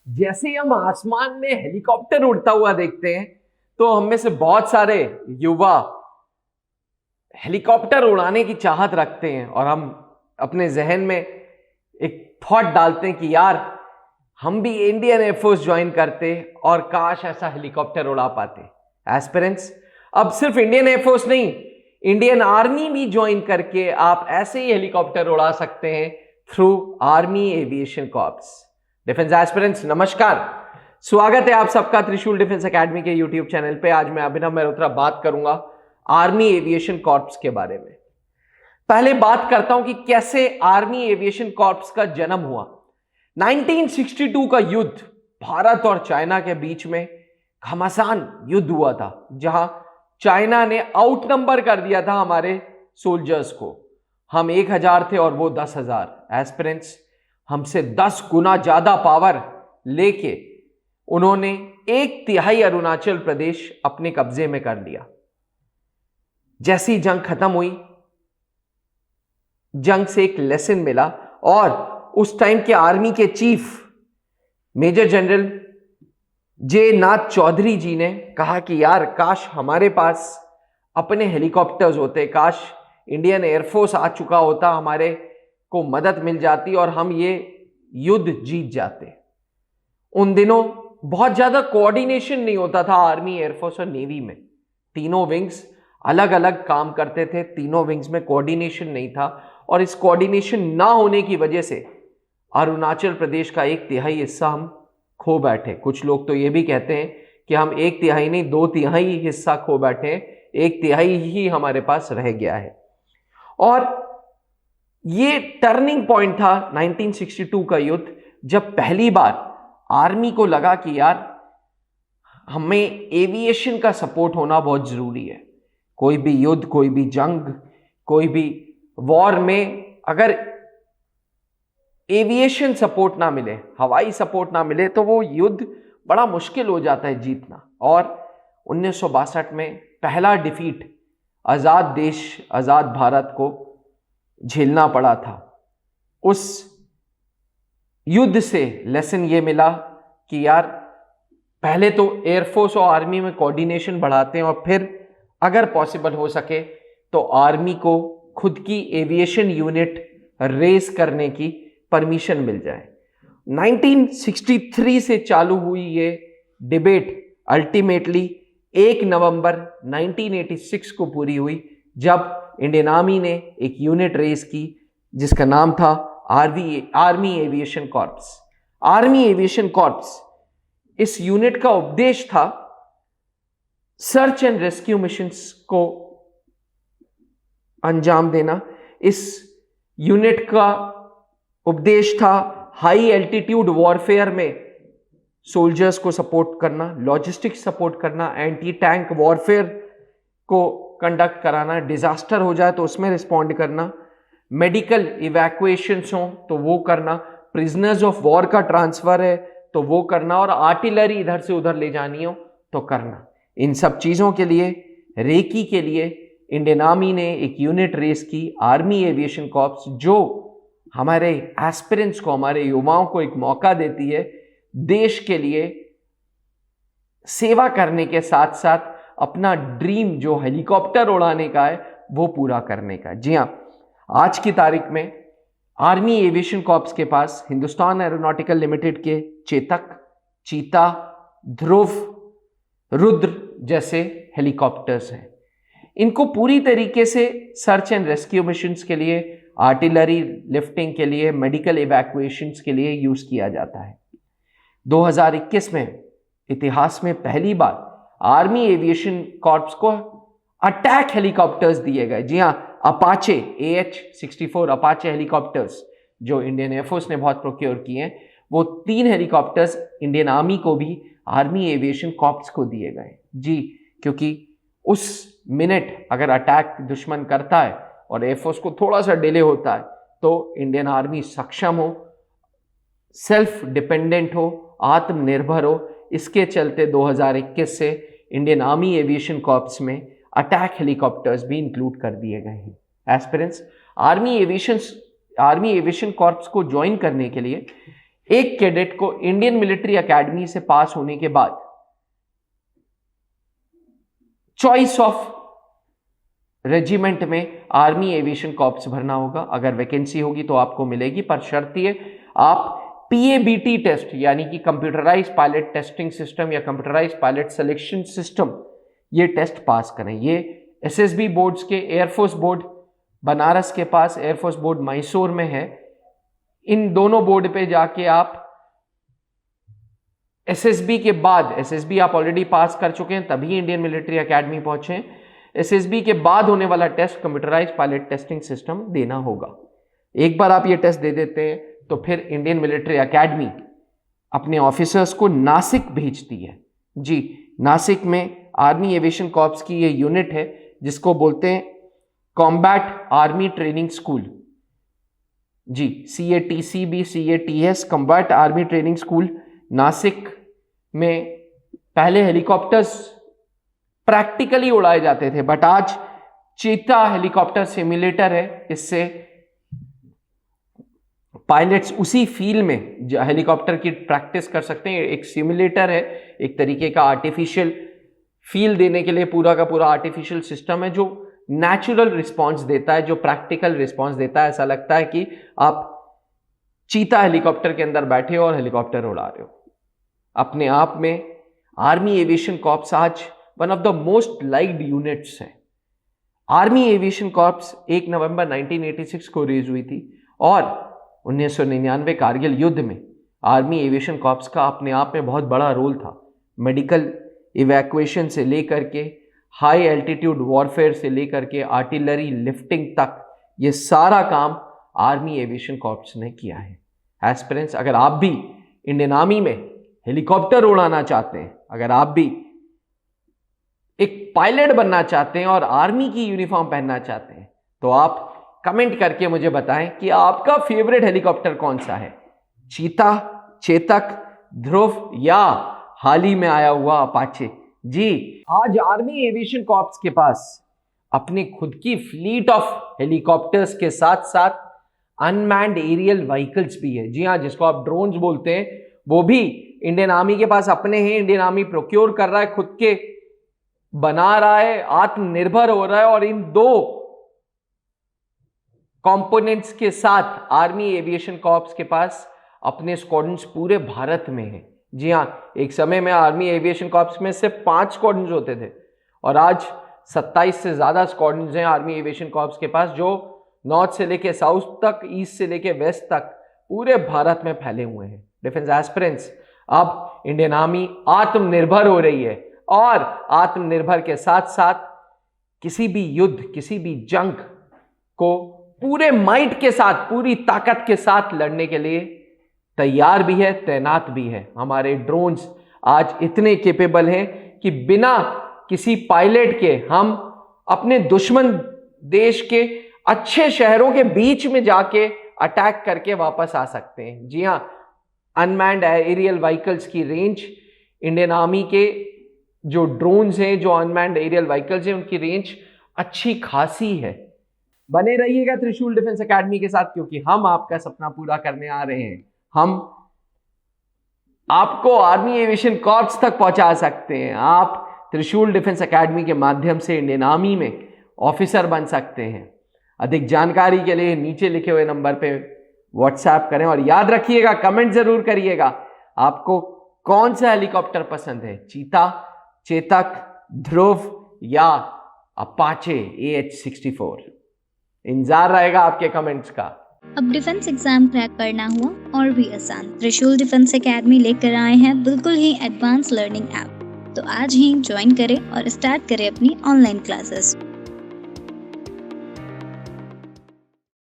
जैसे ही हम आसमान में हेलीकॉप्टर उड़ता हुआ देखते हैं तो हम में से बहुत सारे युवा हेलीकॉप्टर उड़ाने की चाहत रखते हैं और हम अपने जहन में एक थॉट डालते हैं कि यार हम भी इंडियन एयरफोर्स ज्वाइन करते और काश ऐसा हेलीकॉप्टर उड़ा पाते। एस्पिरेंट्स, अब सिर्फ इंडियन एयरफोर्स नहीं, इंडियन आर्मी भी ज्वाइन करके आप ऐसे ही हेलीकॉप्टर उड़ा सकते हैं through army aviation corps. Defence aspirants, नमस्कार, स्वागत है आप सबका त्रिशूल डिफेंस एकेडमी के यूट्यूब चैनल पे। आज मैं अभिनव मेहरोत्रा बात करूंगा आर्मी एविएशन कॉर्प्स के बारे में। पहले बात करता हूं कि कैसे आर्मी एविएशन कॉर्प्स का जन्म हुआ। 1962 का युद्ध भारत और चाइना के बीच में घमासान युद्ध हुआ था, जहां चाइना ने आउट नंबर कर दिया था हमारे सोल्जर्स को। हम 1000 थे और वो 10,000। एस्पिरेंट्स, हमसे 10 गुना ज्यादा पावर लेके उन्होंने 1/3 अरुणाचल प्रदेश अपने कब्जे में कर लिया। जैसी जंग खत्म हुई, जंग से एक लेसन मिला और उस टाइम के आर्मी के चीफ मेजर जनरल जे नाथ चौधरी जी ने कहा कि यार काश हमारे पास अपने हेलीकॉप्टर्स होते, काश इंडियन एयरफोर्स आ चुका होता, हमारे को मदद मिल जाती और हम ये युद्ध जीत जाते। उन दिनों बहुत ज्यादा कोऑर्डिनेशन नहीं होता था आर्मी, एयरफोर्स और नेवी में। तीनों विंग्स अलग अलग काम करते थे, तीनों विंग्स में कोऑर्डिनेशन नहीं था और इस कोऑर्डिनेशन ना होने की वजह से अरुणाचल प्रदेश का 1/3 हिस्सा हम खो बैठे। कुछ लोग तो ये भी कहते हैं कि हम 1/3 नहीं 2/3 हिस्सा खो बैठे हैं, 1/3 ही हमारे पास रह गया है। और ये टर्निंग पॉइंट था 1962 का युद्ध, जब पहली बार आर्मी को लगा कि यार हमें एविएशन का सपोर्ट होना बहुत जरूरी है। कोई भी युद्ध, कोई भी जंग, कोई भी वॉर में अगर एविएशन सपोर्ट ना मिले, हवाई सपोर्ट ना मिले, तो वो युद्ध बड़ा मुश्किल हो जाता है जीतना। और 1962 में पहला डिफीट आजाद देश, आजाद भारत को झेलना पड़ा था। उस युद्ध से लेसन ये मिला कि यार पहले तो एयरफोर्स और आर्मी में कोऑर्डिनेशन बढ़ाते हैं और फिर अगर पॉसिबल हो सके तो आर्मी को खुद की एविएशन यूनिट रेस करने की परमिशन मिल जाए। 1963 से चालू हुई ये डिबेट अल्टीमेटली 1 नवंबर 1986 को पूरी हुई, जब इंडियन आर्मी ने एक यूनिट रेस की जिसका नाम था army aviation corps. Army aviation corps, इस यूनिट का उपदेश था सर्च एंड रेस्क्यू मिशंस को अंजाम देना। इस यूनिट का उपदेश था हाई एल्टीट्यूड वॉरफेयर में सोल्जर्स को सपोर्ट करना, लॉजिस्टिक्स सपोर्ट करना, एंटी टैंक वॉरफेयर को कंडक्ट कराना, डिजास्टर हो जाए तो उसमें रिस्पॉन्ड करना, मेडिकल इवैक्यूएशंस हो तो वो करना, प्रिजनर्स ऑफ वॉर का ट्रांसफर है तो वो करना, और आर्टिलरी इधर से उधर ले जानी हो तो करना। इन सब चीजों के लिए, रेकी के लिए इंडियन आर्मी ने एक यूनिट रेस की, आर्मी एविएशन कॉर्प्स, जो हमारे एस्पिरेंट्स को, हमारे युवाओं को एक मौका देती है देश के लिए सेवा करने के साथ साथ अपना ड्रीम जो हेलीकॉप्टर उड़ाने का है वो पूरा करने का। जी हाँ, आज की तारीख में आर्मी एविएशन कॉर्प्स के पास हिंदुस्तान एरोनॉटिकल लिमिटेड के चेतक, चीता, ध्रुव, रुद्र जैसे हेलीकॉप्टर्स हैं। इनको पूरी तरीके से सर्च एंड रेस्क्यू मिशंस के लिए, आर्टिलरी लिफ्टिंग के लिए, मेडिकल इवैक्यूएशंस के लिए यूज किया जाता है। 2021 में इतिहास में पहली बार आर्मी एविएशन कॉर्प्स को अटैक हेलीकॉप्टर्स दिए गए। जी हाँ, अपाचे AH-64 अपाचे हेलीकॉप्टर्स जो इंडियन एयरफोर्स ने बहुत प्रोक्योर किए हैं, वो 3 हेलीकॉप्टर्स इंडियन आर्मी को भी आर्मी एविएशन कॉर्प्स को दिए गए। जी, क्योंकि उस मिनट अगर अटैक दुश्मन करता है और एयरफोर्स को थोड़ा सा डिले होता है तो इंडियन आर्मी सक्षम हो, सेल्फ डिपेंडेंट हो, आत्मनिर्भर हो। इसके चलते 2021 से इंडियन आर्मी एविएशन कॉर्प्स में अटैक हेलीकॉप्टर्स भी इंक्लूड कर दिए गए हैं। एस्पिरेंट्स, आर्मी एविएशन कॉर्प्स को ज्वाइन करने के लिए एक कैडेट को इंडियन मिलिट्री एकेडमी से पास होने के बाद चॉइस ऑफ रेजिमेंट में आर्मी एविएशन कॉर्प्स भरना होगा। अगर वैकेंसी होगी तो आपको मिलेगी, पर शर्त ये आप PABT टेस्ट यानी कि कंप्यूटराइज पायलट टेस्टिंग सिस्टम या कंप्यूटराइज पायलट सिलेक्शन सिस्टम, ये टेस्ट पास करें। ये SSB बोर्ड्स के एयरफोर्स बोर्ड बनारस के पास, एयरफोर्स बोर्ड मैसूर में है, इन दोनों बोर्ड पे जाके आप SSB के बाद, SSB आप ऑलरेडी पास कर चुके हैं तभी इंडियन मिलिट्री एकेडमी पहुंचे, SSB के बाद होने वाला test computerise pilot testing system देना होगा। एक बार आप ये टेस्ट दे देते हैं तो फिर इंडियन मिलिट्री एकेडमी अपने ऑफिसर्स को नासिक भेजती है। जी, नासिक में आर्मी एविएशन कॉर्प्स की ये यूनिट है जिसको बोलते हैं कॉम्बैट आर्मी ट्रेनिंग स्कूल। जी, CATCB CATS combat army training school Nashik में पहले हेलीकॉप्टर्स प्रैक्टिकली उड़ाए जाते थे, बट आज चीता हेलीकॉप्टर सिमुलेटर है। इससे पायलट्स उसी फील्ड में हेलीकॉप्टर की प्रैक्टिस कर सकते हैं। एक सिमुलेटर है, एक तरीके का आर्टिफिशियल फील देने के लिए पूरा का पूरा आर्टिफिशियल सिस्टम है जो नेचुरल रिस्पांस देता है, जो प्रैक्टिकल रिस्पांस देता है। ऐसा लगता है कि आप चीता हेलीकॉप्टर के अंदर बैठे हो और हेलीकॉप्टर उड़ा रहे हो। अपने आप में आर्मी एविएशन कॉर्प्स आज one of the most liked units है। आर्मी एविएशन कॉर्प्स 1 नवंबर 1986 को रेज हुई थी और 1999 कारगिल युद्ध में आर्मी एविएशन कॉर्प्स का अपने आप में बहुत बड़ा रोल था। मेडिकल इवैक्यूएशन से लेकर के हाई एल्टीट्यूड वॉरफेयर से लेकर के आर्टिलरी लिफ्टिंग तक ये सारा काम आर्मी एविएशन कॉर्प्स ने किया है। एस्पिरेंट्स, अगर आप भी इंडियन आर्मी में हेलीकॉप्टर उड़ाना चाहते हैं, अगर आप भी एक पायलट बनना चाहते हैं और आर्मी की यूनिफॉर्म पहनना चाहते हैं, तो आप कमेंट करके मुझे बताएं कि आपका फेवरेट हेलीकॉप्टर कौन सा है, चीता, चेतक, ध्रुव या हाल ही में आया हुआ अपाचे। जी, आज आर्मी एविएशन कॉर्प्स के पास अपनी खुद की फ्लीट ऑफ हेलीकॉप्टर्स के साथ साथ अनमैन्ड एरियल व्हीकल्स भी है। जी हाँ, जिसको आप ड्रोन्स बोलते हैं, वो भी इंडियन आर्मी के पास अपने हैं। इंडियन आर्मी प्रोक्योर कर रहा है, खुद के बना रहा है, आत्मनिर्भर हो रहा है। और इन दो कंपोनेंट्स के साथ आर्मी एविएशन कॉर्प्स के पास अपने स्क्वाड्रन्स पूरे भारत में हैं। जी हाँ, एक समय में आर्मी एविएशन कॉर्प्स में सिर्फ 5 स्क्वाड्रन्स होते थे और आज 27 से ज्यादा स्क्वाड्रन्स हैं आर्मी एविएशन कॉर्प्स के पास, जो नॉर्थ से लेके साउथ तक, ईस्ट से लेके वेस्ट तक पूरे भारत में फैले हुए हैं। डिफेंस एस्पिरेंट्स, अब इंडियन आर्मी आत्मनिर्भर हो रही है और आत्मनिर्भर के साथ साथ किसी भी युद्ध, किसी भी जंग को पूरे माइट के साथ, पूरी ताकत के साथ लड़ने के लिए तैयार भी है, तैनात भी है। हमारे ड्रोन्स आज इतने केपेबल हैं कि बिना किसी पायलट के हम अपने दुश्मन देश के अच्छे शहरों के बीच में जाके अटैक करके वापस आ सकते हैं। जी हाँ, अनमैन्ड एरियल व्हीकल्स की रेंज, इंडियन आर्मी के जो ड्रोन्स हैं, जो अनमैन्ड एरियल व्हीकल्स हैं, उनकी रेंज अच्छी खासी है। बने रहिएगा त्रिशूल डिफेंस एकेडमी के साथ, क्योंकि हम आपका सपना पूरा करने आ रहे हैं। हम आपको आर्मी एविएशन कॉर्प्स तक पहुंचा सकते हैं। आप त्रिशूल डिफेंस एकेडमी के माध्यम से इंडियन आर्मी में ऑफिसर बन सकते हैं। अधिक जानकारी के लिए नीचे लिखे हुए नंबर पे व्हाट्सएप करें और याद रखिएगा, कमेंट जरूर करिएगा, आपको कौन सा हेलीकॉप्टर पसंद है, चीता, चेतक, ध्रुव या अपाचे AH-64। इंतजार रहेगा आपके कमेंट्स का। अब डिफेंस एग्जाम क्रैक करना हुआ और भी आसान, त्रिशूल डिफेंस एकेडमी लेकर आए हैं बिल्कुल ही एडवांस लर्निंग ऐप। तो आज ही ज्वाइन करें और स्टार्ट करें अपनी ऑनलाइन क्लासेस।